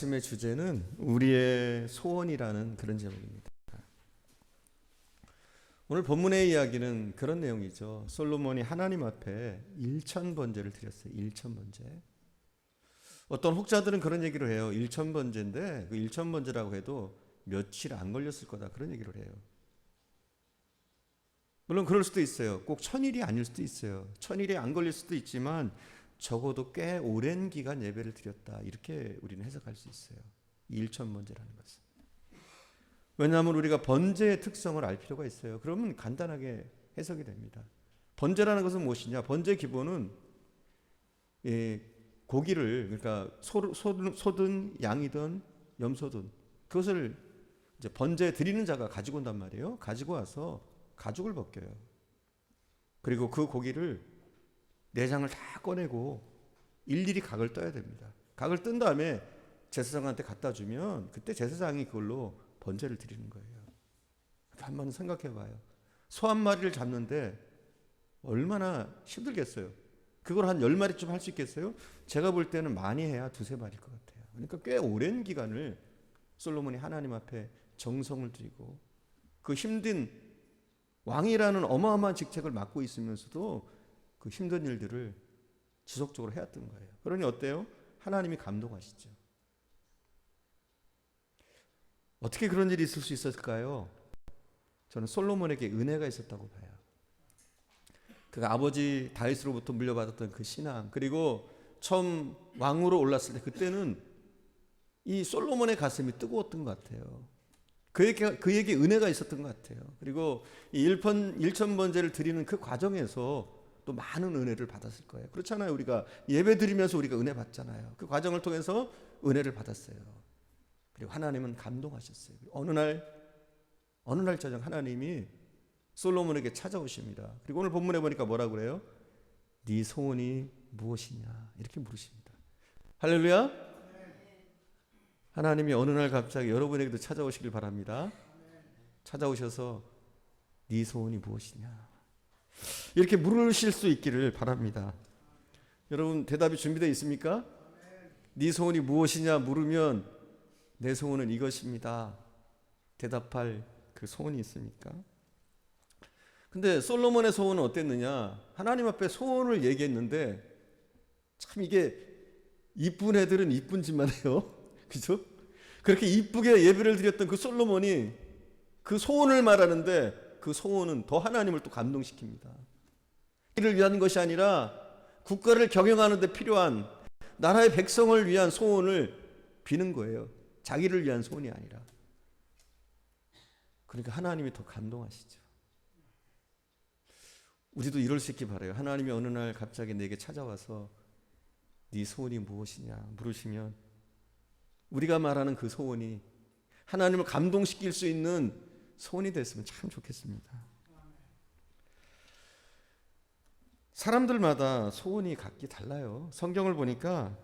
말씀의 주제는 우리의 소원이라는 그런 제목입니다. 오늘 본문의 이야기는 그런 내용이죠. 솔로몬이 하나님 앞에 1,000번제를 드렸어요. 1,000번제. 어떤 혹자들은 그런 얘기를 해요. 1,000번제인데 그 1,000번제라고 해도 며칠 안 걸렸을 거다, 그런 얘기를 해요. 물론 그럴 수도 있어요. 꼭 1,000일이 아닐 수도 있어요. 1,000일이 안 걸릴 수도 있지만 적어도 꽤 오랜 기간 예배를 드렸다, 이렇게 우리는 해석할 수 있어요. 1,000번제라는 것은. 왜냐하면 우리가 번제의 특성을 알 필요가 있어요. 그러면 간단하게 해석이 됩니다. 번제라는 것은 무엇이냐? 번제의 기본은 고기를, 그러니까 소든 양이든 염소든 그것을 이제 번제 드리는 자가 가지고 온단 말이에요. 가지고 와서 가죽을 벗겨요. 그리고 그 고기를 내장을 다 꺼내고 일일이 각을 떠야 됩니다. 각을 뜬 다음에 제사장한테 갖다 주면 그때 제사장이 그걸로 번제를 드리는 거예요. 한번 생각해 봐요. 소 한 마리를 잡는데 얼마나 힘들겠어요. 그걸 한 10마리쯤 할 수 있겠어요? 제가 볼 때는 많이 해야 2-3마리일 것 같아요. 그러니까 꽤 오랜 기간을 솔로몬이 하나님 앞에 정성을 들이고 그 힘든 왕이라는 어마어마한 직책을 맡고 있으면서도 그 힘든 일들을 지속적으로 해왔던 거예요. 그러니 어때요? 하나님이 감동하시죠. 어떻게 그런 일이 있을 수 있었을까요? 저는 솔로몬에게 은혜가 있었다고 봐요. 그가 아버지 다윗으로부터 물려받았던 그 신앙, 그리고 처음 왕으로 올랐을 때 그때는 이 솔로몬의 가슴이 뜨거웠던 것 같아요. 그에게 은혜가 있었던 것 같아요. 그리고 이 1,000번제를 드리는 그 과정에서 또 많은 은혜를 받았을 거예요. 그렇잖아요. 우리가 예배 드리면서 우리가 은혜 받잖아요. 그 과정을 통해서 은혜를 받았어요. 그리고 하나님은 감동하셨어요. 어느 날 저녁 하나님이 솔로몬에게 찾아오십니다. 그리고 오늘 본문에 보니까 뭐라고 그래요? 네 소원이 무엇이냐, 이렇게 물으십니다. 할렐루야. 하나님이 어느 날 갑자기 여러분에게도 찾아오시길 바랍니다. 찾아오셔서 네 소원이 무엇이냐, 이렇게 물으실 수 있기를 바랍니다. 여러분 대답이 준비되어 있습니까? 네 소원이 무엇이냐 물으면 내 소원은 이것입니다, 대답할 그 소원이 있습니까? 근데 솔로몬의 소원은 어땠느냐? 하나님 앞에 소원을 얘기했는데 참 이게 이쁜 애들은 이쁜 짓만 해요. 그죠? 그렇게 이쁘게 예배를 드렸던 그 솔로몬이 그 소원을 말하는데 그 소원은 더 하나님을 또 감동시킵니다. 이를 위한 것이 아니라 국가를 경영하는 데 필요한 나라의 백성을 위한 소원을 비는 거예요. 자기를 위한 소원이 아니라. 그러니까 하나님이 더 감동하시죠. 우리도 이럴 수 있기 바라요. 하나님이 어느 날 갑자기 내게 찾아와서 네 소원이 무엇이냐 물으시면 우리가 말하는 그 소원이 하나님을 감동시킬 수 있는 소원이 됐으면 참 좋겠습니다. 사람들마다 소원이 각기 달라요. 성경을 보니까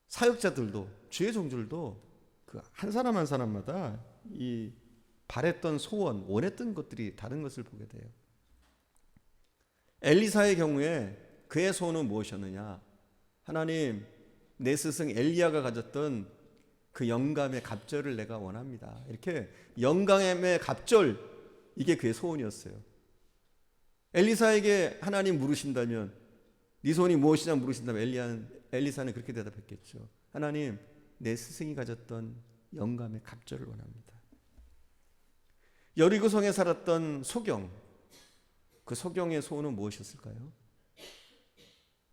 사역자들도, 주의 종들도 그 한 사람 한 사람마다 이 바랬던 소원, 원했던 것들이 다른 것을 보게 돼요. 엘리사의 경우에 그의 소원은 무엇이었느냐? 하나님, 내 스승 엘리야가 가졌던 그 영감의 갑절을 내가 원합니다. 이렇게 영감의 갑절, 이게 그의 소원이었어요. 엘리사에게 하나님 물으신다면, 네 소원이 무엇이냐 물으신다면 엘리사는 그렇게 대답했겠죠. 하나님, 내 스승이 가졌던 영감의 갑절을 원합니다. 여리고성에 살았던 소경, 그 소경의 소원은 무엇이었을까요?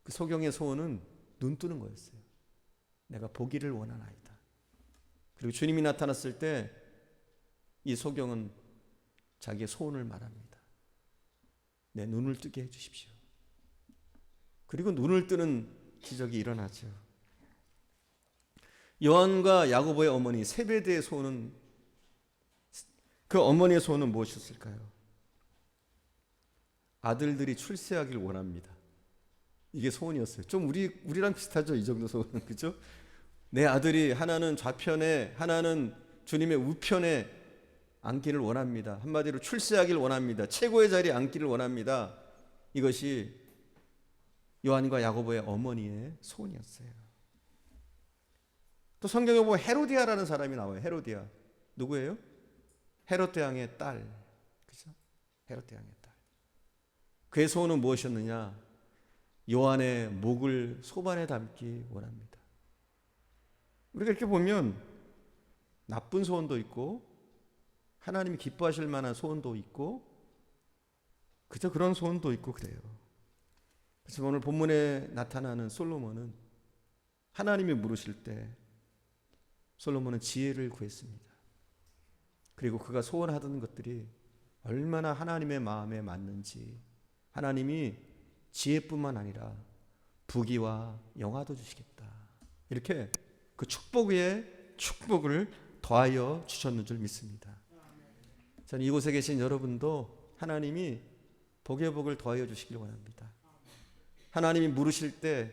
그 소경의 소원은 눈 뜨는 거였어요. 내가 보기를 원하나이다. 그리고 주님이 나타났을 때 이 소경은 자기의 소원을 말합니다. 내 눈을 뜨게 해주십시오. 그리고 눈을 뜨는 기적이 일어나죠. 요한과 야고보의 어머니 세베대의 소원은, 그 어머니의 소원은 무엇이었을까요? 아들들이 출세하길 원합니다. 이게 소원이었어요. 좀 우리랑 비슷하죠, 이 정도 소원은. 그죠? 내 아들이 하나는 좌편에, 하나는 주님의 우편에 앉기를 원합니다. 한마디로 출세하길 원합니다. 최고의 자리에 앉기를 원합니다. 이것이 요한과 야고보의 어머니의 소원이었어요. 또 성경에 보면 헤로디아라는 사람이 나와요. 헤로디아. 누구예요? 헤롯 왕의 딸. 그죠? 헤롯 왕의 딸. 그의 소원은 무엇이었느냐? 요한의 목을 소반에 담기 원합니다. 우리가 이렇게 보면 나쁜 소원도 있고 하나님이 기뻐하실 만한 소원도 있고 그저 그런 소원도 있고 그래요. 그래서 오늘 본문에 나타나는 솔로몬은 하나님이 물으실 때 솔로몬은 지혜를 구했습니다. 그리고 그가 소원하던 것들이 얼마나 하나님의 마음에 맞는지 하나님이 지혜뿐만 아니라 부귀와 영화도 주시겠다. 이렇게 그 축복 위에 축복을 더하여 주셨는 줄 믿습니다. 저는 이곳에 계신 여러분도 하나님이 복의 복을 더하여 주시길 원합니다. 하나님이 물으실 때,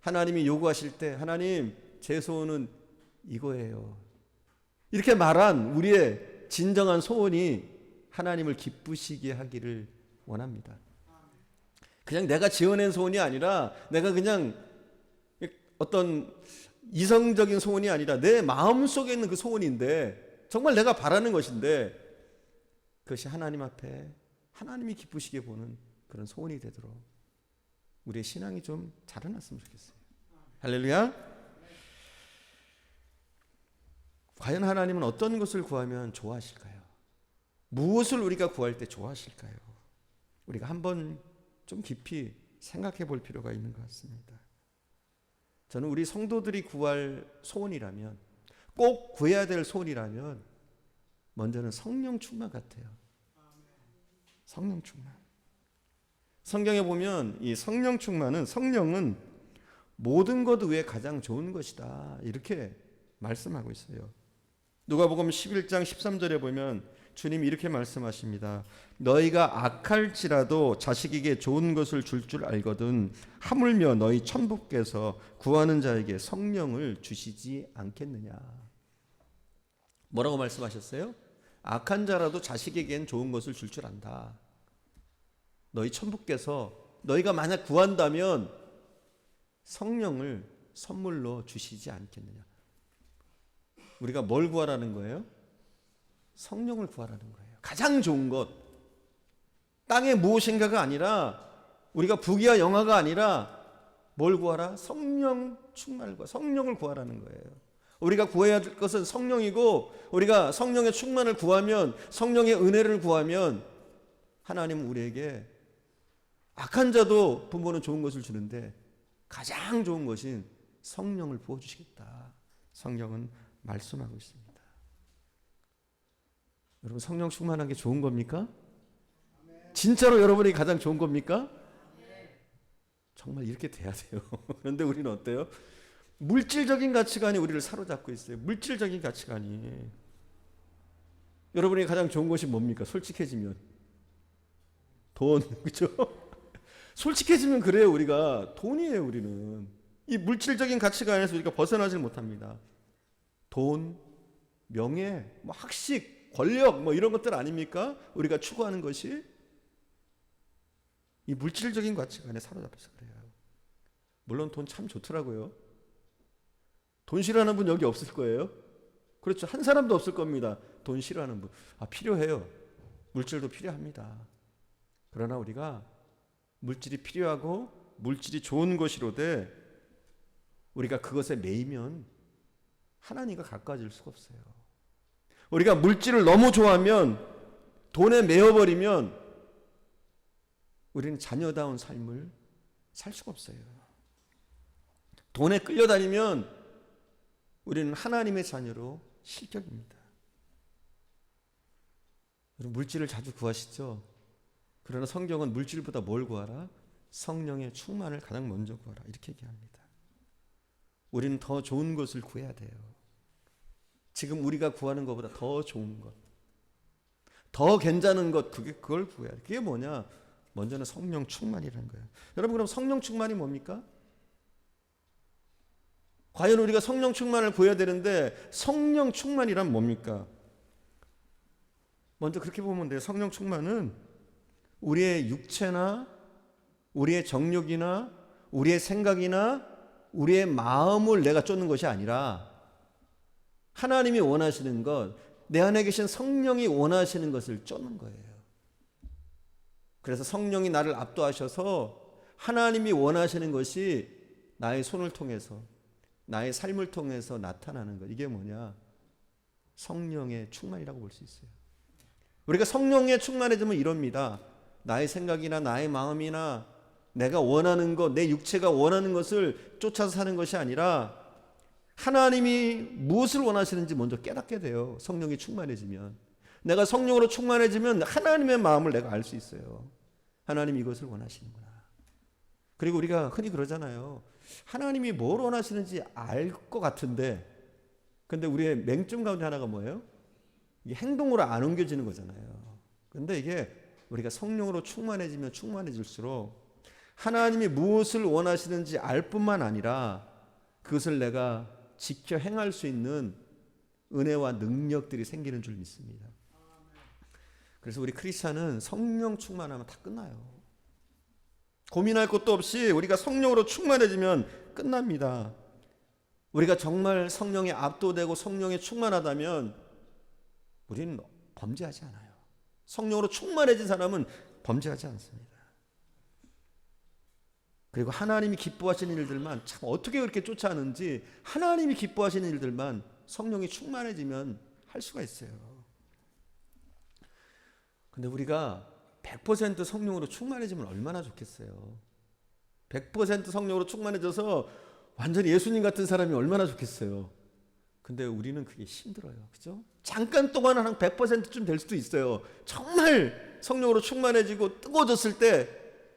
하나님이 요구하실 때 하나님 제 소원은 이거예요. 이렇게 말한 우리의 진정한 소원이 하나님을 기쁘시게 하기를 원합니다. 그냥 내가 지어낸 소원이 아니라 내가 그냥 어떤 이성적인 소원이 아니라 내 마음속에 있는 그 소원인데 정말 내가 바라는 것인데 그것이 하나님 앞에 하나님이 기쁘시게 보는 그런 소원이 되도록 우리의 신앙이 좀 자라났으면 좋겠어요. 할렐루야. 과연 하나님은 어떤 것을 구하면 좋아하실까요? 무엇을 우리가 구할 때 좋아하실까요? 우리가 한번 좀 깊이 생각해 볼 필요가 있는 것 같습니다. 저는 우리 성도들이 구할 소원이라면, 꼭 구해야 될 소원이라면 먼저는 성령 충만 같아요. 성령 충만. 성경에 보면 이 성령 충만은, 성령은 모든 것 외에 가장 좋은 것이다 이렇게 말씀하고 있어요. 누가복음 11장 13절에 보면 주님이 이렇게 말씀하십니다. 너희가 악할지라도 자식에게 좋은 것을 줄 알거든 하물며 너희 천부께서 구하는 자에게 성령을 주시지 않겠느냐. 뭐라고 말씀하셨어요? 악한 자라도 자식에겐 좋은 것을 줄 안다. 너희 천부께서 너희가 만약 구한다면 성령을 선물로 주시지 않겠느냐. 우리가 뭘 구하라는 거예요? 성령을 구하라는 거예요. 가장 좋은 것. 땅의 무엇인가가 아니라, 우리가 부귀와 영화가 아니라 뭘 구하라? 성령 충만을 구하, 성령을 구하라는 거예요. 우리가 구해야 할 것은 성령이고, 우리가 성령의 충만을 구하면, 성령의 은혜를 구하면 하나님은 우리에게 악한 자도 부모는 좋은 것을 주는데 가장 좋은 것인 성령을 부어주시겠다. 성령은 말씀하고 있습니다. 여러분, 성령 충만한 게 좋은 겁니까? 진짜로 여러분이 가장 좋은 겁니까? 정말 이렇게 돼야 돼요. 그런데 우리는 어때요? 물질적인 가치관이 우리를 사로잡고 있어요. 물질적인 가치관이. 여러분이 가장 좋은 것이 뭡니까? 솔직해지면 돈, 그렇죠? 솔직해지면 그래요. 우리가 돈이에요. 우리는 이 물질적인 가치관에서 우리가 벗어나질 못합니다. 돈, 명예, 뭐 학식, 권력, 뭐 이런 것들 아닙니까? 우리가 추구하는 것이 이 물질적인 가치관에 사로잡혀서 그래요. 물론 돈 참 좋더라고요. 돈 싫어하는 분 여기 없을 거예요. 그렇죠. 한 사람도 없을 겁니다. 돈 싫어하는 분. 필요해요. 물질도 필요합니다. 그러나 우리가 물질이 필요하고 물질이 좋은 것이로되 우리가 그것에 매이면 하나님과 가까워질 수가 없어요. 우리가 물질을 너무 좋아하면, 돈에 매여버리면 우리는 자녀다운 삶을 살 수가 없어요. 돈에 끌려다니면 우리는 하나님의 자녀로 실격입니다. 여러분, 물질을 자주 구하시죠? 그러나 성경은 물질보다 뭘 구하라? 성령의 충만을 가장 먼저 구하라 이렇게 얘기합니다. 우리는 더 좋은 것을 구해야 돼요. 지금 우리가 구하는 것보다 더 좋은 것, 더 괜찮은 것, 그걸 구해야 돼. 그게 뭐냐? 먼저는 성령 충만이라는 거예요. 여러분, 그럼 성령 충만이 뭡니까? 과연 우리가 성령 충만을 구해야 되는데 성령 충만이란 뭡니까? 먼저 그렇게 보면 돼요. 성령 충만은 우리의 육체나 우리의 정욕이나 우리의 생각이나 우리의 마음을 내가 쫓는 것이 아니라 하나님이 원하시는 것, 내 안에 계신 성령이 원하시는 것을 쫓는 거예요. 그래서 성령이 나를 압도하셔서 하나님이 원하시는 것이 나의 손을 통해서, 나의 삶을 통해서 나타나는 것. 이게 뭐냐? 성령의 충만이라고 볼 수 있어요. 우리가 성령에 충만해지면 이럽니다. 나의 생각이나 나의 마음이나 내가 원하는 것, 내 육체가 원하는 것을 쫓아서 사는 것이 아니라 하나님이 무엇을 원하시는지 먼저 깨닫게 돼요. 성령이 충만해지면. 내가 성령으로 충만해지면 하나님의 마음을 내가 알 수 있어요. 하나님이 이것을 원하시는구나. 그리고 우리가 흔히 그러잖아요. 하나님이 뭘 원하시는지 알 것 같은데, 근데 우리의 맹점 가운데 하나가 뭐예요? 이게 행동으로 안 옮겨지는 거잖아요. 근데 이게 우리가 성령으로 충만해지면 충만해질수록 하나님이 무엇을 원하시는지 알 뿐만 아니라 그것을 내가 지켜 행할 수 있는 은혜와 능력들이 생기는 줄 믿습니다. 그래서 우리 크리스찬은 성령 충만하면 다 끝나요. 고민할 것도 없이 우리가 성령으로 충만해지면 끝납니다. 우리가 정말 성령에 압도되고 성령에 충만하다면 우리는 범죄하지 않아요. 성령으로 충만해진 사람은 범죄하지 않습니다. 그리고 하나님이 기뻐하시는 일들만, 참 어떻게 그렇게 쫓아하는지, 하나님이 기뻐하시는 일들만 성령이 충만해지면 할 수가 있어요. 근데 우리가 100% 성령으로 충만해지면 얼마나 좋겠어요. 100% 성령으로 충만해져서 완전히 예수님 같은 사람이 얼마나 좋겠어요. 근데 우리는 그게 힘들어요. 그죠? 잠깐 동안은 한 100%쯤 될 수도 있어요. 정말 성령으로 충만해지고 뜨거워졌을 때,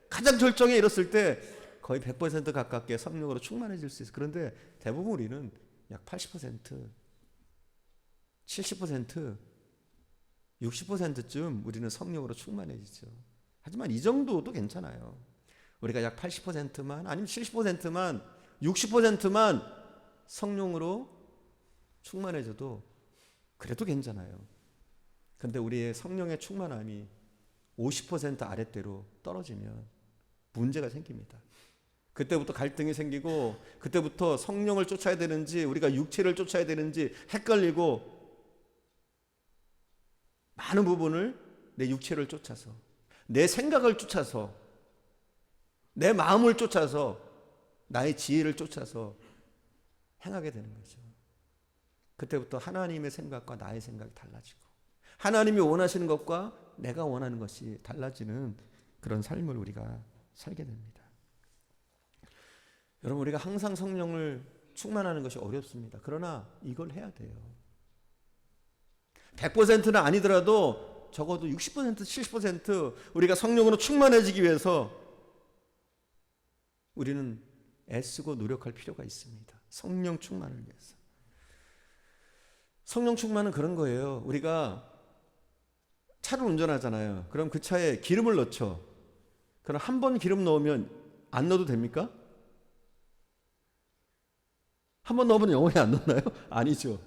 가장 절정에 이뤘을 때 거의 100% 가깝게 성령으로 충만해질 수 있어요. 그런데 대부분 우리는 약 80%, 70%, 60%쯤 우리는 성령으로 충만해지죠. 하지만 이 정도도 괜찮아요. 우리가 약 80%만, 아니면 70%만, 60%만 성령으로 충만해져도 그래도 괜찮아요. 근데 우리의 성령의 충만함이 50% 아랫대로 떨어지면 문제가 생깁니다. 그때부터 갈등이 생기고, 그때부터 성령을 쫓아야 되는지 우리가 육체를 쫓아야 되는지 헷갈리고, 많은 부분을 내 육체를 쫓아서, 내 생각을 쫓아서, 내 마음을 쫓아서, 나의 지혜를 쫓아서 행하게 되는 거죠. 그때부터 하나님의 생각과 나의 생각이 달라지고, 하나님이 원하시는 것과 내가 원하는 것이 달라지는 그런 삶을 우리가 살게 됩니다. 여러분, 우리가 항상 성령을 충만하는 것이 어렵습니다. 그러나 이걸 해야 돼요. 100%는 아니더라도 적어도 60%, 70% 우리가 성령으로 충만해지기 위해서 우리는 애쓰고 노력할 필요가 있습니다. 성령 충만을 위해서. 성령 충만은 그런 거예요. 우리가 차를 운전하잖아요. 그럼 그 차에 기름을 넣죠. 그럼 한 번 기름 넣으면 안 넣어도 됩니까? 한 번 넣으면 영원히 안 넣나요? 아니죠.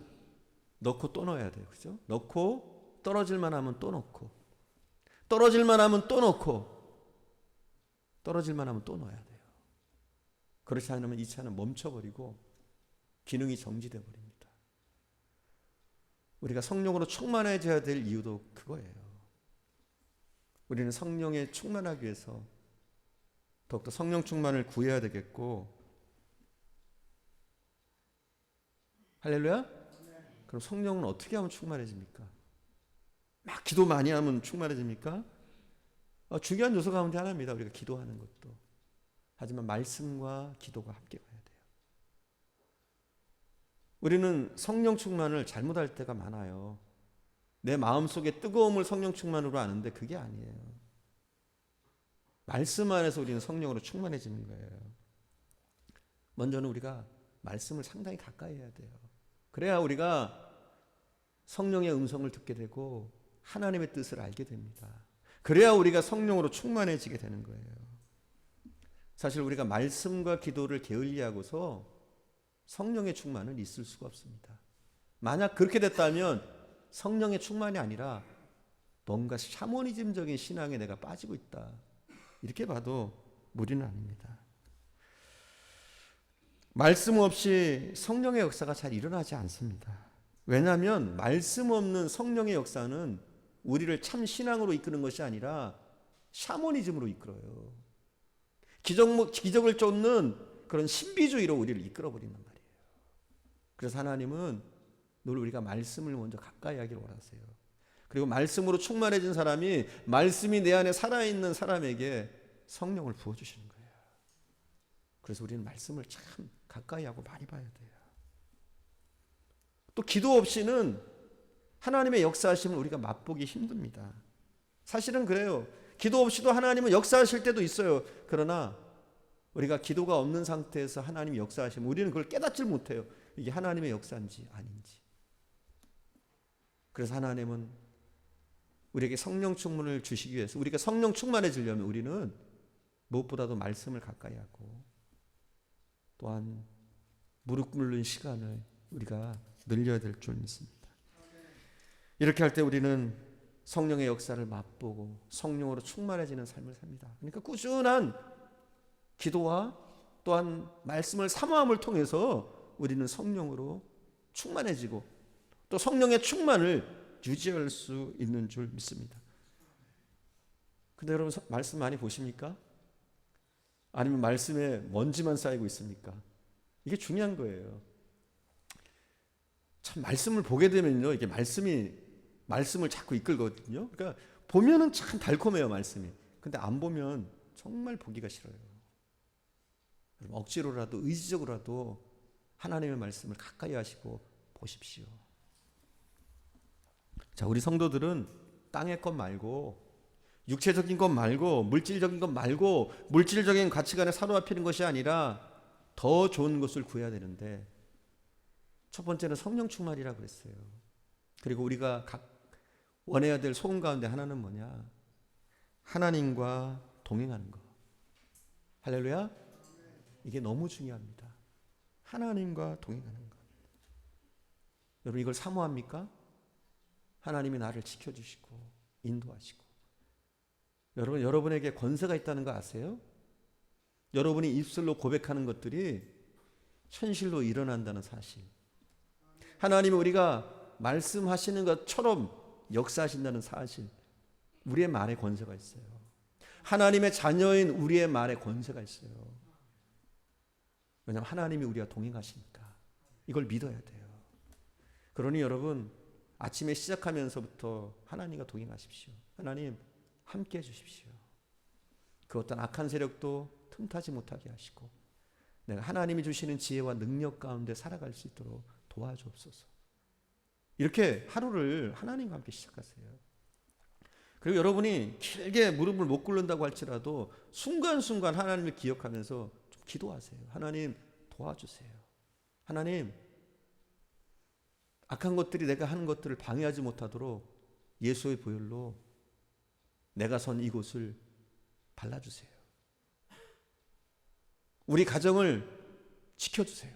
넣고 또 넣어야 돼요. 그죠? 넣고 떨어질만 하면 또 넣고, 떨어질만 하면 또 넣고, 떨어질만 하면 또 넣어야 돼요. 그렇지 않으면 이 차는 멈춰버리고 기능이 정지돼 버립니다. 우리가 성령으로 충만해져야 될 이유도 그거예요. 우리는 성령에 충만하기 위해서 더욱더 성령 충만을 구해야 되겠고, 할렐루야? 그럼 성령은 어떻게 하면 충만해집니까? 막 기도 많이 하면 충만해집니까? 중요한 요소 가운데 하나입니다. 우리가 기도하는 것도. 하지만 말씀과 기도가 함께 가야 돼요. 우리는 성령 충만을 잘못할 때가 많아요. 내 마음속에 뜨거움을 성령 충만으로 아는데 그게 아니에요. 말씀 안에서 우리는 성령으로 충만해지는 거예요. 먼저는 우리가 말씀을 상당히 가까이 해야 돼요. 그래야 우리가 성령의 음성을 듣게 되고 하나님의 뜻을 알게 됩니다. 그래야 우리가 성령으로 충만해지게 되는 거예요. 사실 우리가 말씀과 기도를 게을리하고서 성령의 충만은 있을 수가 없습니다. 만약 그렇게 됐다면 성령의 충만이 아니라 뭔가 샤머니즘적인 신앙에 내가 빠지고 있다, 이렇게 봐도 무리는 아닙니다. 말씀 없이 성령의 역사가 잘 일어나지 않습니다. 왜냐하면 말씀 없는 성령의 역사는 우리를 참 신앙으로 이끄는 것이 아니라 샤머니즘으로 이끌어요. 기적을 쫓는 그런 신비주의로 우리를 이끌어버린단 말이에요. 그래서 하나님은 늘 우리가 말씀을 먼저 가까이 하기를 원하세요. 그리고 말씀으로 충만해진 사람이 말씀이 내 안에 살아있는 사람에게 성령을 부어주시는 거예요. 그래서 우리는 말씀을 참 가까이 하고 많이 봐야 돼요. 또 기도 없이는 하나님의 역사하심을 우리가 맛보기 힘듭니다. 사실은 그래요. 기도 없이도 하나님은 역사하실 때도 있어요. 그러나 우리가 기도가 없는 상태에서 하나님이 역사하시면 우리는 그걸 깨닫질 못해요. 이게 하나님의 역사인지 아닌지. 그래서 하나님은 우리에게 성령 충만을 주시기 위해서, 우리가 성령 충만해지려면 우리는 무엇보다도 말씀을 가까이 하고 또한 무릎 꿇는 시간을 우리가 늘려야 될 줄 믿습니다. 이렇게 할 때 우리는 성령의 역사를 맛보고 성령으로 충만해지는 삶을 삽니다. 그러니까 꾸준한 기도와 또한 말씀을 사모함을 통해서 우리는 성령으로 충만해지고 또 성령의 충만을 유지할 수 있는 줄 믿습니다. 근데 여러분 말씀 많이 보십니까? 아니면 말씀에 먼지만 쌓이고 있습니까? 이게 중요한 거예요. 참 말씀을 보게 되면요, 이게 말씀을 자꾸 이끌거든요. 그러니까 보면은 참 달콤해요, 말씀이. 근데 안 보면 정말 보기가 싫어요. 억지로라도 의지적으로라도 하나님의 말씀을 가까이 하시고 보십시오. 자, 우리 성도들은 땅의 것 말고 육체적인 것 말고 물질적인 것 말고 물질적인 가치관에 사로잡히는 것이 아니라 더 좋은 것을 구해야 되는데 첫 번째는 성령 충만이라고 그랬어요. 그리고 우리가 각 원해야 될 소원 가운데 하나는 뭐냐? 하나님과 동행하는 거. 할렐루야. 이게 너무 중요합니다. 하나님과 동행하는 것. 여러분 이걸 사모합니까? 하나님이 나를 지켜주시고 인도하시고. 여러분에게 권세가 있다는 거 아세요? 여러분이 입술로 고백하는 것들이 현실로 일어난다는 사실. 하나님이 우리가 말씀하시는 것처럼 역사하신다는 사실. 우리의 말에 권세가 있어요. 하나님의 자녀인 우리의 말에 권세가 있어요. 왜냐하면 하나님이 우리와 동행하시니까. 이걸 믿어야 돼요. 그러니 여러분 아침에 시작하면서부터 하나님과 동행하십시오. 하나님 함께 해주십시오. 그 어떤 악한 세력도 틈타지 못하게 하시고 내가 하나님이 주시는 지혜와 능력 가운데 살아갈 수 있도록 도와주옵소서. 이렇게 하루를 하나님과 함께 시작하세요. 그리고 여러분이 길게 무릎을 못 꿇는다고 할지라도 순간순간 하나님을 기억하면서 좀 기도하세요. 하나님 도와주세요. 하나님 악한 것들이 내가 하는 것들을 방해하지 못하도록 예수의 보혈로 내가 선 이곳을 발라주세요. 우리 가정을 지켜주세요.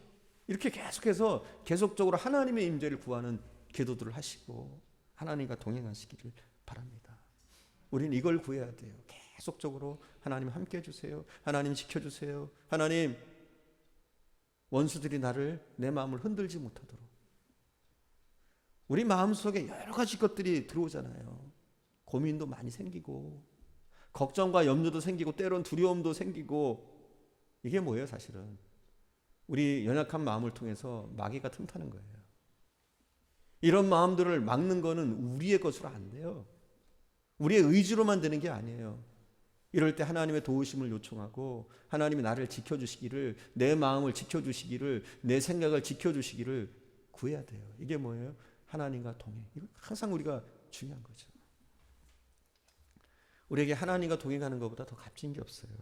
이렇게 계속해서 계속적으로 하나님의 임재를 구하는 기도들을 하시고 하나님과 동행하시기를 바랍니다. 우리는 이걸 구해야 돼요. 계속적으로 하나님 함께 해주세요. 하나님 지켜주세요. 하나님 원수들이 내 마음을 흔들지 못하도록. 우리 마음속에 여러 가지 것들이 들어오잖아요. 고민도 많이 생기고 걱정과 염려도 생기고 때론 두려움도 생기고 이게 뭐예요 사실은? 우리 연약한 마음을 통해서 마귀가 틈타는 거예요. 이런 마음들을 막는 거는 우리의 것으로 안 돼요. 우리의 의지로만 되는 게 아니에요. 이럴 때 하나님의 도우심을 요청하고 하나님이 나를 지켜주시기를, 내 마음을 지켜주시기를, 내 생각을 지켜주시기를 구해야 돼요. 이게 뭐예요? 하나님과 동행. 이거 항상 우리가 중요한 거죠. 우리에게 하나님과 동행하는 것보다 더 값진 게 없어요.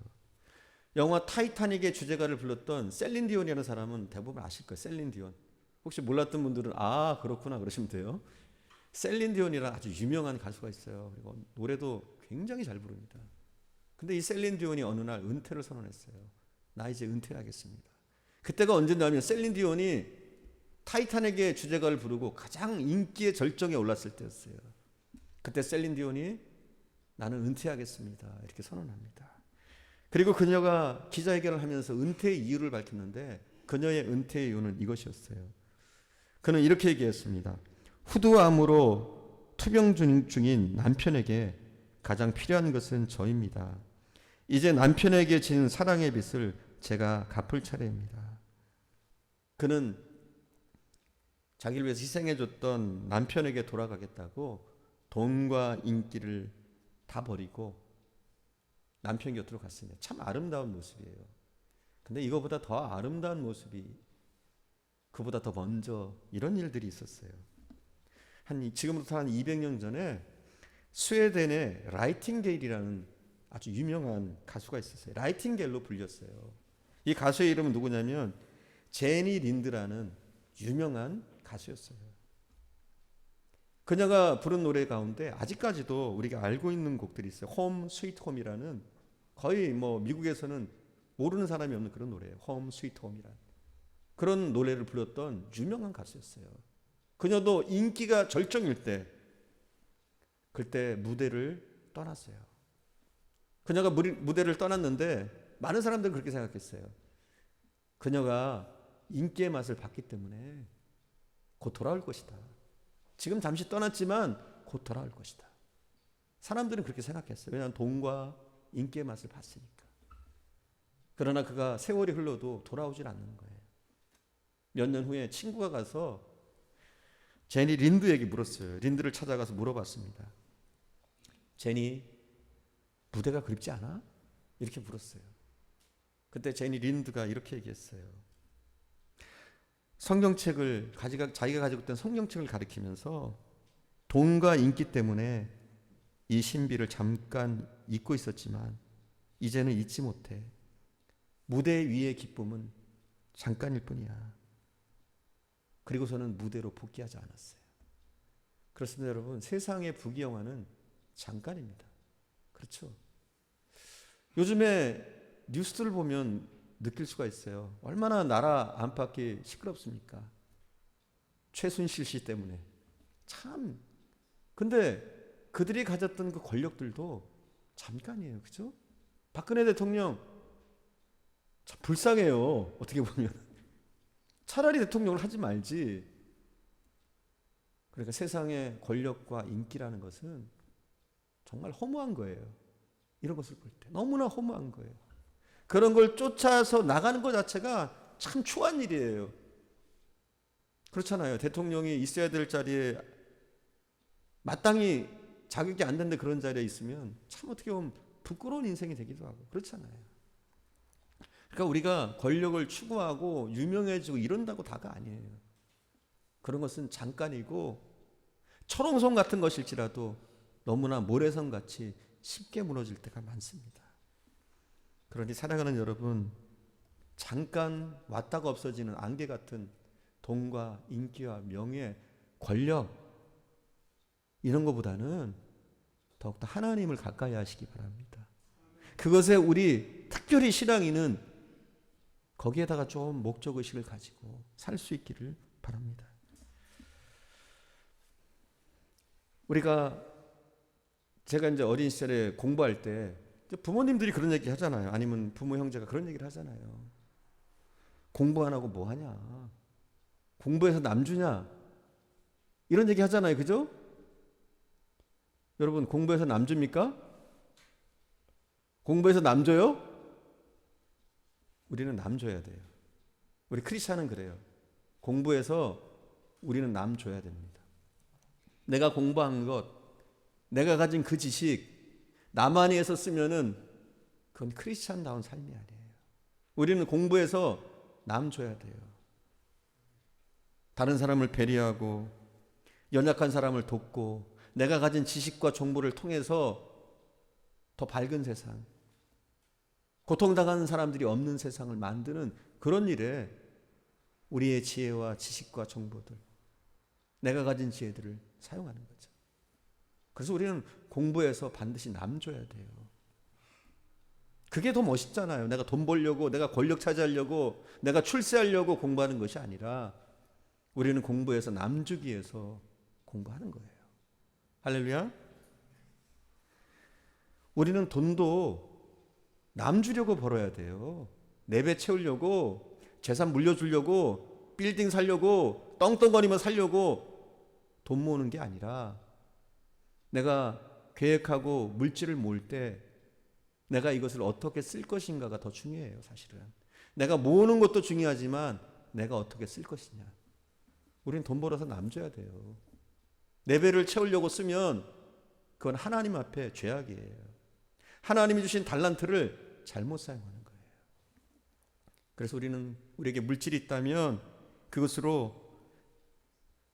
영화 타이타닉의 주제가를 불렀던 셀린 디온이라는 사람은 대부분 아실 거예요. 셀린 디온. 혹시 몰랐던 분들은 아 그렇구나 그러시면 돼요. 셀린 디온이라는 아주 유명한 가수가 있어요. 그리고 노래도 굉장히 잘 부릅니다. 근데 이 셀린 디온이 어느 날 은퇴를 선언했어요. 나 이제 은퇴하겠습니다. 그때가 언제냐면 셀린 디온이 타이타닉의 주제가를 부르고 가장 인기의 절정에 올랐을 때였어요. 그때 셀린 디온이 나는 은퇴하겠습니다. 이렇게 선언합니다. 그리고 그녀가 기자회견을 하면서 은퇴의 이유를 밝혔는데 그녀의 은퇴의 이유는 이것이었어요. 그는 이렇게 얘기했습니다. 후두암으로 투병 중인 남편에게 가장 필요한 것은 저입니다. 이제 남편에게 진 사랑의 빚을 제가 갚을 차례입니다. 그는 자기를 위해서 희생해줬던 남편에게 돌아가겠다고 돈과 인기를 다 버리고 남편 곁으로 갔습니다. 참 아름다운 모습이에요. 근데 이거보다 더 아름다운 모습이 그보다 더 먼저 이런 일들이 있었어요. 지금부터 한 200년 전에 스웨덴의 라이팅게일이라는 아주 유명한 가수가 있었어요. 라이팅게일로 불렸어요. 이 가수의 이름은 누구냐면 제니 린드라는 유명한 가수였어요. 그녀가 부른 노래 가운데 아직까지도 우리가 알고 있는 곡들이 있어요. 홈 스위트 홈이라는, 거의 뭐 미국에서는 모르는 사람이 없는 그런 노래예요. 홈 스위트 홈이라는 그런 노래를 불렀던 유명한 가수였어요. 그녀도 인기가 절정일 때 그때 무대를 떠났어요. 그녀가 무대를 떠났는데 많은 사람들은 그렇게 생각했어요. 그녀가 인기의 맛을 봤기 때문에 곧 돌아올 것이다. 지금 잠시 떠났지만 곧 돌아올 것이다. 사람들은 그렇게 생각했어요. 왜냐하면 돈과 인기의 맛을 봤으니까. 그러나 그가 세월이 흘러도 돌아오질 않는 거예요. 몇 년 후에 친구가 가서 제니 린드에게 물었어요. 린드를 찾아가서 물어봤습니다. 제니, 무대가 그립지 않아? 이렇게 물었어요. 그때 제니 린드가 이렇게 얘기했어요. 성경책을 자기가 가지고 있던 성경책을 가리키면서 돈과 인기 때문에 이 신비를 잠깐 잊고 있었지만 이제는 잊지 못해. 무대 위의 기쁨은 잠깐일 뿐이야. 그리고서는 무대로 복귀하지 않았어요. 그렇습니다, 여러분. 세상의 부귀영화는 잠깐입니다. 그렇죠? 요즘에 뉴스들을 보면 느낄 수가 있어요. 얼마나 나라 안팎이 시끄럽습니까? 최순실 씨 때문에. 참. 근데 그들이 가졌던 그 권력들도 잠깐이에요. 그죠? 박근혜 대통령 참 불쌍해요. 어떻게 보면. 차라리 대통령을 하지 말지. 그러니까 세상의 권력과 인기라는 것은 정말 허무한 거예요. 이런 것을 볼 때. 너무나 허무한 거예요. 그런 걸 쫓아서 나가는 것 자체가 참 추한 일이에요. 그렇잖아요. 대통령이 있어야 될 자리에 마땅히 자격이 안 되는데 그런 자리에 있으면 참 어떻게 보면 부끄러운 인생이 되기도 하고 그렇잖아요. 그러니까 우리가 권력을 추구하고 유명해지고 이런다고 다가 아니에요. 그런 것은 잠깐이고 철옹성 같은 것일지라도 너무나 모래성 같이 쉽게 무너질 때가 많습니다. 그러니 사랑하는 여러분, 잠깐 왔다가 없어지는 안개 같은 돈과 인기와 명예, 권력 이런 것보다는 더욱더 하나님을 가까이 하시기 바랍니다. 그것에 우리 특별히 신앙인은 거기에다가 좀 목적의식을 가지고 살 수 있기를 바랍니다. 제가 이제 어린 시절에 공부할 때 부모님들이 그런 얘기 하잖아요. 아니면 부모 형제가 그런 얘기를 하잖아요. 공부 안 하고 뭐 하냐? 공부해서 남 주냐? 이런 얘기 하잖아요. 그죠? 여러분, 공부해서 남 줍니까? 공부해서 남 줘요? 우리는 남 줘야 돼요. 우리 크리스찬은 그래요. 공부해서 우리는 남 줘야 됩니다. 내가 공부한 것, 내가 가진 그 지식 나만이 해서 쓰면은 그건 크리스찬다운 삶이 아니에요. 우리는 공부해서 남 줘야 돼요. 다른 사람을 배려하고 연약한 사람을 돕고 내가 가진 지식과 정보를 통해서 더 밝은 세상, 고통당하는 사람들이 없는 세상을 만드는 그런 일에 우리의 지혜와 지식과 정보들, 내가 가진 지혜들을 사용하는 거죠. 그래서 우리는 공부해서 반드시 남 줘야 돼요. 그게 더 멋있잖아요. 내가 돈 벌려고, 내가 권력 차지하려고, 내가 출세하려고 공부하는 것이 아니라 우리는 공부해서 남 주기 위해서 공부하는 거예요. 할렐루야. 우리는 돈도 남 주려고 벌어야 돼요. 내 배 채우려고, 재산 물려주려고, 빌딩 살려고 떵떵거리며 살려고 돈 모으는 게 아니라 내가 계획하고 물질을 모을 때 내가 이것을 어떻게 쓸 것인가가 더 중요해요. 사실은 내가 모으는 것도 중요하지만 내가 어떻게 쓸 것이냐. 우리는 돈 벌어서 남 줘야 돼요. 내 배를 채우려고 쓰면 그건 하나님 앞에 죄악이에요. 하나님이 주신 달란트를 잘못 사용하는 거예요. 그래서 우리에게 물질이 있다면 그것으로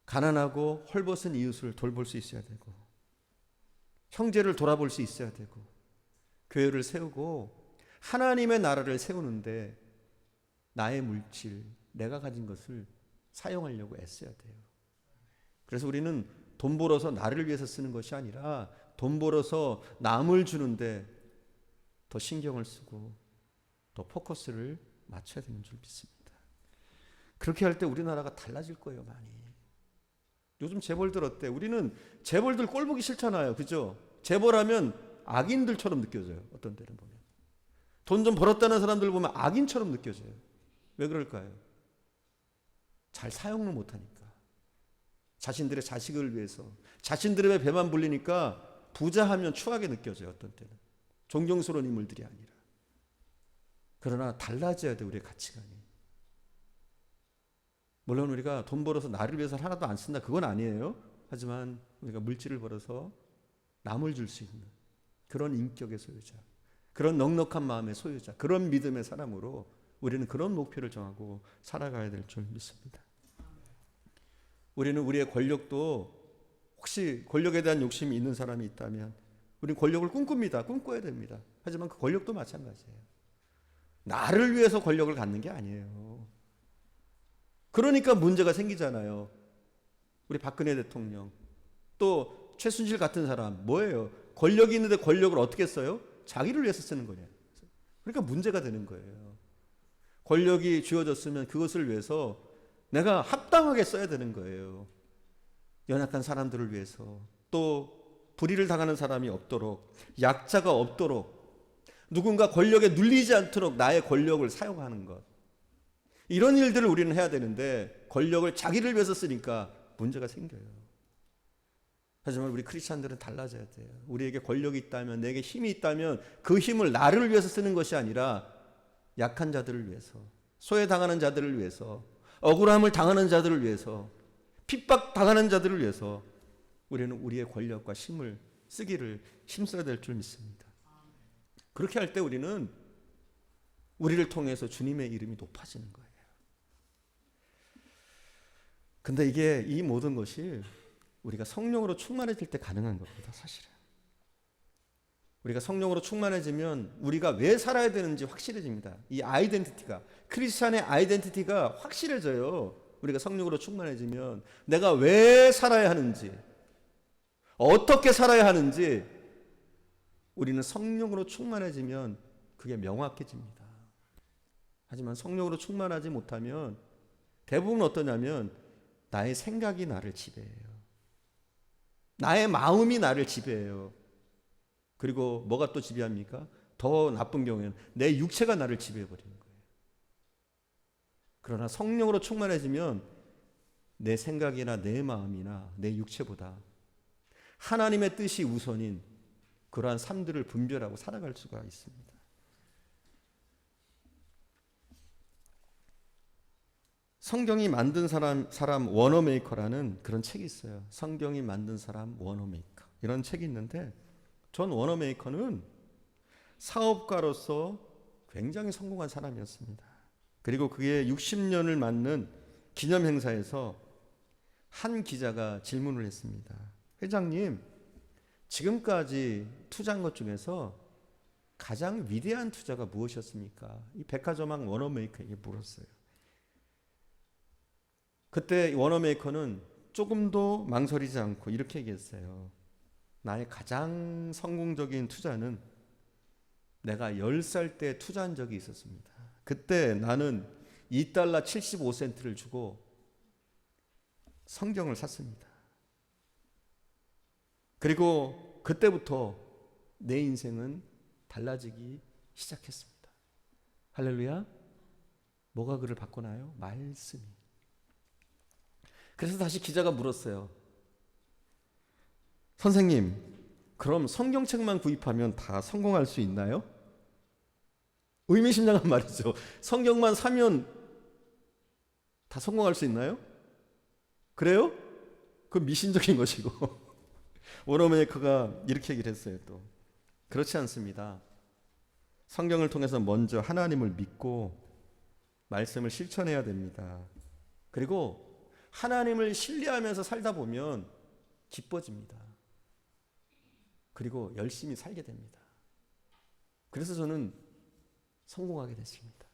가난하고 헐벗은 이웃을 돌볼 수 있어야 되고, 형제를 돌아볼 수 있어야 되고, 교회를 세우고 하나님의 나라를 세우는데 나의 물질, 내가 가진 것을 사용하려고 애써야 돼요. 그래서 우리는 돈 벌어서 나를 위해서 쓰는 것이 아니라 돈 벌어서 남을 주는데 더 신경을 쓰고 더 포커스를 맞춰야 되는 줄 믿습니다. 그렇게 할 때 우리나라가 달라질 거예요. 많이. 요즘 재벌들 어때? 우리는 재벌들 꼴 보기 싫잖아요. 그죠? 재벌하면 악인들처럼 느껴져요. 어떤 때는 보면 돈 좀 벌었다는 사람들 보면 악인처럼 느껴져요. 왜 그럴까요? 잘 사용을 못하니까. 자신들의 자식을 위해서 자신들의 배만 불리니까 부자하면 추하게 느껴져요. 어떤 때는 존경스러운 인물들이 아니라. 그러나 달라져야 돼. 우리의 가치관이. 물론 우리가 돈 벌어서 나를 위해서 하나도 안 쓴다, 그건 아니에요. 하지만 우리가 물질을 벌어서 남을 줄 수 있는 그런 인격의 소유자, 그런 넉넉한 마음의 소유자, 그런 믿음의 사람으로 우리는 그런 목표를 정하고 살아가야 될 줄 믿습니다. 우리는 우리의 권력도, 혹시 권력에 대한 욕심이 있는 사람이 있다면 우리는 권력을 꿈꿉니다. 꿈꿔야 됩니다. 하지만 그 권력도 마찬가지예요. 나를 위해서 권력을 갖는 게 아니에요. 그러니까 문제가 생기잖아요. 우리 박근혜 대통령, 또 최순실 같은 사람 뭐예요? 권력이 있는데 권력을 어떻게 써요? 자기를 위해서 쓰는 거예요. 그러니까 문제가 되는 거예요. 권력이 주어졌으면 그것을 위해서 내가 합당하게 써야 되는 거예요. 연약한 사람들을 위해서, 또 불의를 당하는 사람이 없도록, 약자가 없도록, 누군가 권력에 눌리지 않도록 나의 권력을 사용하는 것, 이런 일들을 우리는 해야 되는데 권력을 자기를 위해서 쓰니까 문제가 생겨요. 하지만 우리 크리스찬들은 달라져야 돼요. 우리에게 권력이 있다면, 내게 힘이 있다면 그 힘을 나를 위해서 쓰는 것이 아니라 약한 자들을 위해서, 소외당하는 자들을 위해서, 억울함을 당하는 자들을 위해서, 핍박당하는 자들을 위해서 우리는 우리의 권력과 힘을 쓰기를 힘써야 될 줄 믿습니다. 그렇게 할 때 우리는 우리를 통해서 주님의 이름이 높아지는 거예요. 근데 이 모든 것이 우리가 성령으로 충만해질 때 가능한 겁니다. 사실은 우리가 성령으로 충만해지면 우리가 왜 살아야 되는지 확실해집니다. 이 아이덴티티가, 크리스찬의 아이덴티티가 확실해져요. 우리가 성령으로 충만해지면 내가 왜 살아야 하는지, 어떻게 살아야 하는지 우리는 성령으로 충만해지면 그게 명확해집니다. 하지만 성령으로 충만하지 못하면 대부분 어떠냐면 나의 생각이 나를 지배해요. 나의 마음이 나를 지배해요. 그리고 뭐가 또 지배합니까? 더 나쁜 경우에는 내 육체가 나를 지배해버리는 거예요. 그러나 성령으로 충만해지면 내 생각이나 내 마음이나 내 육체보다 하나님의 뜻이 우선인 그러한 삶들을 분별하고 살아갈 수가 있습니다. 성경이 만든 사람 워너메이커라는 그런 책이 있어요. 성경이 만든 사람 워너메이커, 이런 책이 있는데, 존 워너메이커는 사업가로서 굉장히 성공한 사람이었습니다. 그리고 그의 60년을 맞는 기념 행사에서 한 기자가 질문을 했습니다. 회장님, 지금까지 투자한 것 중에서 가장 위대한 투자가 무엇이었습니까? 이 백화점왕 워너메이커에게 물었어요. 그때 워너메이커는 조금도 망설이지 않고 이렇게 얘기했어요. 나의 가장 성공적인 투자는 내가 10살 때 투자한 적이 있었습니다. 그때 나는 $2.75를 주고 성경을 샀습니다. 그리고 그때부터 내 인생은 달라지기 시작했습니다. 할렐루야. 뭐가 그를 바꾸나요? 말씀이. 그래서 다시 기자가 물었어요. 선생님, 그럼 성경책만 구입하면 다 성공할 수 있나요? 의미심장한 말이죠. 성경만 사면 다 성공할 수 있나요? 그래요? 그건 미신적인 것이고 워너메이커가 이렇게 얘기를 했어요. 또 그렇지 않습니다. 성경을 통해서 먼저 하나님을 믿고 말씀을 실천해야 됩니다. 그리고 하나님을 신뢰하면서 살다 보면 기뻐집니다. 그리고 열심히 살게 됩니다. 그래서 저는 성공하게 됐습니다.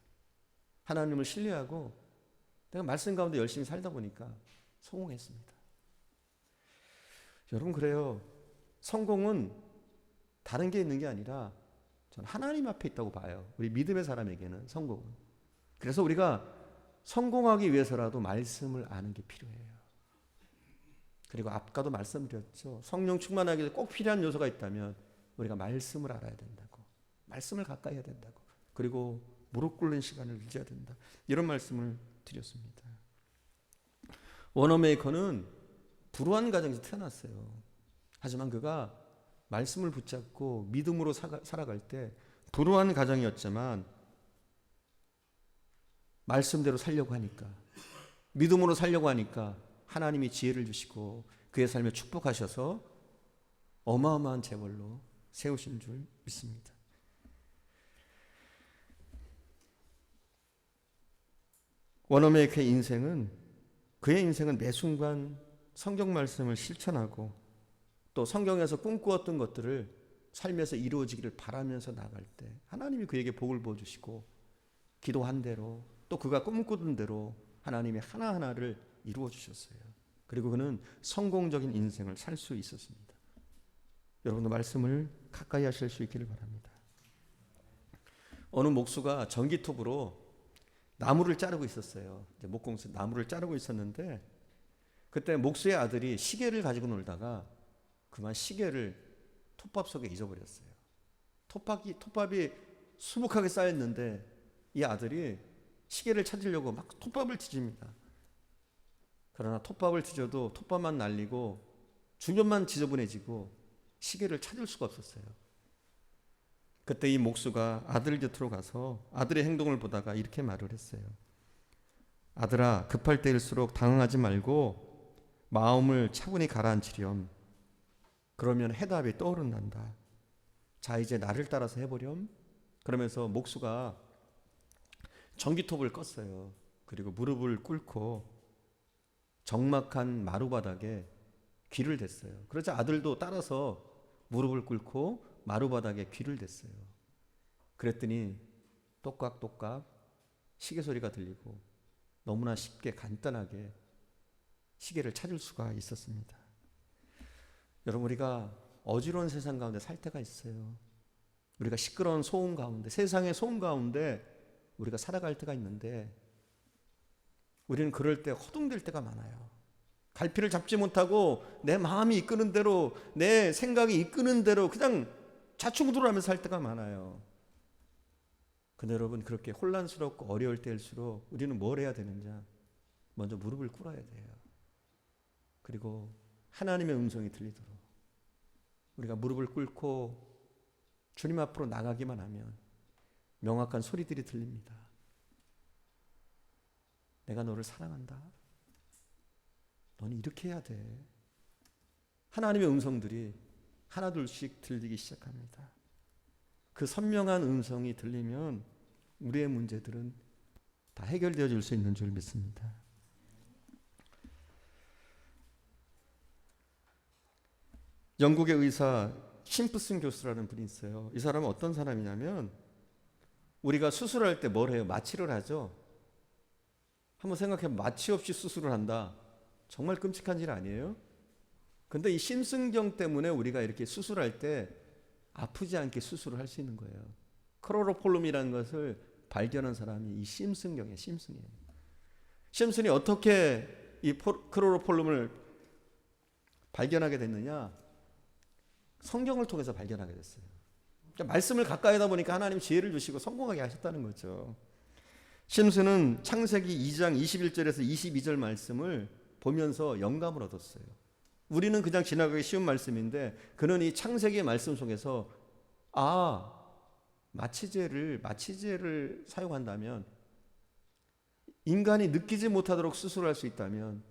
하나님을 신뢰하고 내가 말씀 가운데 열심히 살다 보니까 성공했습니다. 여러분, 그래요. 성공은 다른 게 있는 게 아니라 저는 하나님 앞에 있다고 봐요. 우리 믿음의 사람에게는 성공은. 그래서 우리가 성공하기 위해서라도 말씀을 아는 게 필요해요. 그리고 아까도 말씀드렸죠. 성령 충만하기 위해서 꼭 필요한 요소가 있다면 우리가 말씀을 알아야 된다고. 말씀을 가까이 해야 된다고. 그리고 무릎 꿇는 시간을 유지해야 된다. 이런 말씀을 드렸습니다. 워너메이커는 불우한 가정에서 태어났어요. 하지만 그가 말씀을 붙잡고 믿음으로 살아갈 때 불우한 가정이었지만 말씀대로 살려고 하니까, 믿음으로 살려고 하니까 하나님이 지혜를 주시고 그의 삶에 축복하셔서 어마어마한 재벌로 세우신 줄 믿습니다. 워너메이커의 인생은, 그의 인생은 매 순간 성경 말씀을 실천하고 또 성경에서 꿈꾸었던 것들을 삶에서 이루어지기를 바라면서 나갈 때 하나님이 그에게 복을 부어주시고 기도한 대로 또 그가 꿈꾸던 대로 하나님이 하나하나를 이루어 주셨어요. 그리고 그는 성공적인 인생을 살 수 있었습니다. 여러분도 말씀을 가까이 하실 수 있기를 바랍니다. 어느 목수가 전기톱으로 나무를 자르고 있었어요. 이제 목공소 나무를 자르고 있었는데 그때 목수의 아들이 시계를 가지고 놀다가 그만 시계를 톱밥 속에 잊어버렸어요. 톱밥이 수북하게 쌓였는데 이 아들이 시계를 찾으려고 막 톱밥을 뒤집니다. 그러나 톱밥을 뒤져도 톱밥만 날리고 주변만 지저분해지고 시계를 찾을 수가 없었어요. 그때 이 목수가 아들 곁으로 가서 아들의 행동을 보다가 이렇게 말을 했어요. 아들아, 급할 때일수록 당황하지 말고 마음을 차분히 가라앉히렴. 그러면 해답이 떠오른단다. 자, 이제 나를 따라서 해보렴. 그러면서 목수가 전기톱을 껐어요. 그리고 무릎을 꿇고 적막한 마루바닥에 귀를 댔어요. 그러자 아들도 따라서 무릎을 꿇고 마루바닥에 귀를 댔어요. 그랬더니 똑깍똑깍 시계 소리가 들리고 너무나 쉽게 간단하게 시계를 찾을 수가 있었습니다. 여러분, 우리가 어지러운 세상 가운데 살 때가 있어요. 우리가 시끄러운 소음 가운데, 세상의 소음 가운데 우리가 살아갈 때가 있는데 우리는 그럴 때 허둥댈 때가 많아요. 갈피를 잡지 못하고 내 마음이 이끄는 대로, 내 생각이 이끄는 대로 그냥 좌충우돌하면서 살 때가 많아요. 근데 여러분, 그렇게 혼란스럽고 어려울 때일수록 우리는 뭘 해야 되느냐? 먼저 무릎을 꿇어야 돼요. 그리고 하나님의 음성이 들리도록 우리가 무릎을 꿇고 주님 앞으로 나가기만 하면 명확한 소리들이 들립니다. 내가 너를 사랑한다. 너는 이렇게 해야 돼. 하나님의 음성들이 하나둘씩 들리기 시작합니다. 그 선명한 음성이 들리면 우리의 문제들은 다 해결되어질 수 있는 줄 믿습니다. 영국의 의사 심프슨 교수라는 분이 있어요. 이 사람은 어떤 사람이냐면 우리가 수술할 때 뭘 해요? 마취를 하죠. 한번 생각해, 마취 없이 수술을 한다. 정말 끔찍한 일 아니에요? 근데 이 심슨경 때문에 우리가 이렇게 수술할 때 아프지 않게 수술을 할 수 있는 거예요. 클로로폴름이라는 것을 발견한 사람이 이 심슨경이에요. 심슨이 어떻게 이 클로로폴름을 발견하게 됐느냐? 성경을 통해서 발견하게 됐어요. 그러니까 말씀을 가까이 하다 보니까 하나님 지혜를 주시고 성공하게 하셨다는 거죠. 심슨은 창세기 2장 21절에서 22절 말씀을 보면서 영감을 얻었어요. 우리는 그냥 지나가기 쉬운 말씀인데 그는 이 창세기의 말씀 속에서 마취제를 사용한다면, 인간이 느끼지 못하도록 수술할 수 있다면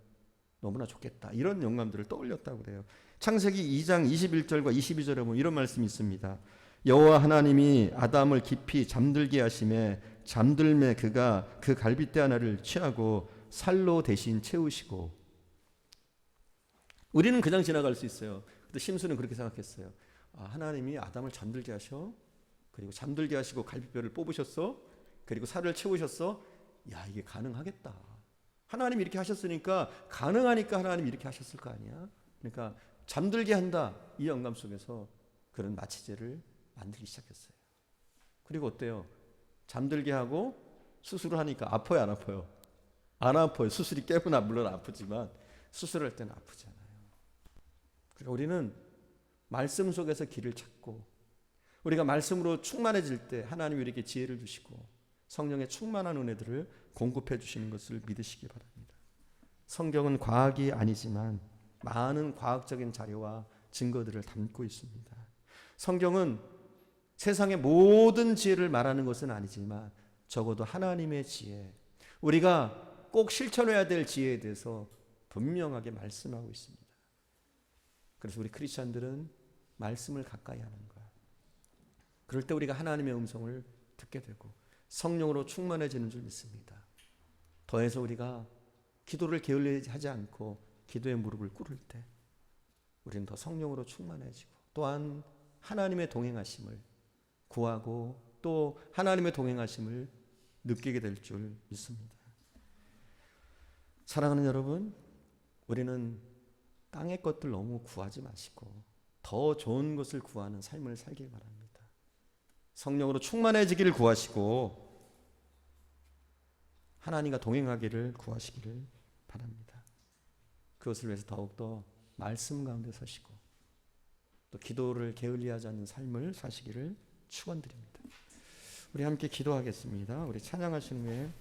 너무나 좋겠다, 이런 영감들을 떠올렸다고 그래요. 창세기 2장 21절과 22절에 보면 이런 말씀이 있습니다. 여호와 하나님이 아담을 깊이 잠들게 하심에 잠들매 그가 그 갈빗대 하나를 취하고 살로 대신 채우시고. 우리는 그냥 지나갈 수 있어요. 근데 심수는 그렇게 생각했어요. 하나님이 아담을 잠들게 하셔, 그리고 잠들게 하시고 갈빗뼈를 뽑으셨어, 그리고 살을 채우셨어. 야, 이게 가능하겠다. 하나님이 이렇게 하셨으니까 가능하니까 하나님이 이렇게 하셨을 거 아니야. 그러니까 잠들게 한다, 이 영감 속에서 그런 마취제를 만들기 시작했어요. 그리고 어때요? 잠들게 하고 수술을 하니까 아파요, 안 아파요? 안 아파요. 수술이 깨면 물론 아프지만 수술할 때는 아프지 않아요. 그러니까 우리는 말씀 속에서 길을 찾고, 우리가 말씀으로 충만해질 때 하나님이 이렇게 지혜를 주시고 성령의 충만한 은혜들을 공급해 주시는 것을 믿으시기 바랍니다. 성경은 과학이 아니지만 많은 과학적인 자료와 증거들을 담고 있습니다. 성경은 세상의 모든 지혜를 말하는 것은 아니지만 적어도 하나님의 지혜, 우리가 꼭 실천해야 될 지혜에 대해서 분명하게 말씀하고 있습니다. 그래서 우리 크리스찬들은 말씀을 가까이 하는 거야. 그럴 때 우리가 하나님의 음성을 듣게 되고 성령으로 충만해지는 줄 믿습니다. 더해서 우리가 기도를 게을리하지 않고 기도의 무릎을 꿇을 때 우리는 더 성령으로 충만해지고, 또한 하나님의 동행하심을 구하고 또 하나님의 동행하심을 느끼게 될 줄 믿습니다. 사랑하는 여러분, 우리는 땅의 것들 너무 구하지 마시고 더 좋은 것을 구하는 삶을 살길 바랍니다. 성령으로 충만해지기를 구하시고 하나님과 동행하기를 구하시기를 바랍니다. 그것을 위해서 더욱더 말씀 가운데 서시고 또 기도를 게을리하지 않는 삶을 사시기를 축원드립니다. 우리 함께 기도하겠습니다. 우리 찬양하신 후에